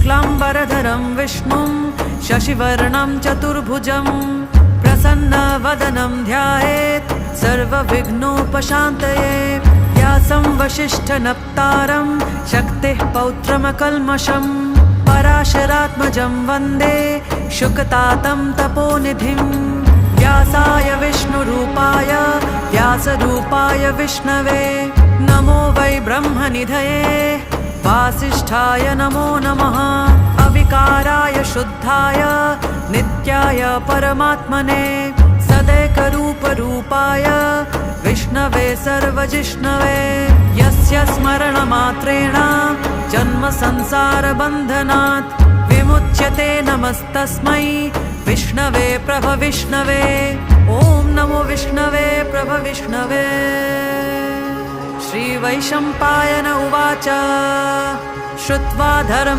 शुक्लाम्बरधरं विष्णुं शशिवर्णं चतुर्भुजं प्रसन्नवदनं ध्यायेत् सर्वविघ्नोपशान्तये। व्यासं वसिष्ठनप्तारं शक्तिः पौत्रमकल्मषं पराशरात्मजं वन्दे शुकतातं तपोनिधिं। व्यासाय विष्णुरूपाय व्यासरूपाय विष्णवे नमो वै ब्रह्मनिधये वासिष्ठाय नमो नमः। अविकाराय शुद्धाय नित्याय परमात्मने सदैकरूपरूपाय विष्णवे सर्वजिष्णवे। यस्य स्मरणमात्रेण जन्मसंसारबन्धनात् विमुच्यते नमस्तस्मै विष्णवे प्रभविष्णवे। ॐ नमो विष्णवे प्रभविष्णवे। श्रीवैशम्पायन उवाच श्रुत्वा धर्म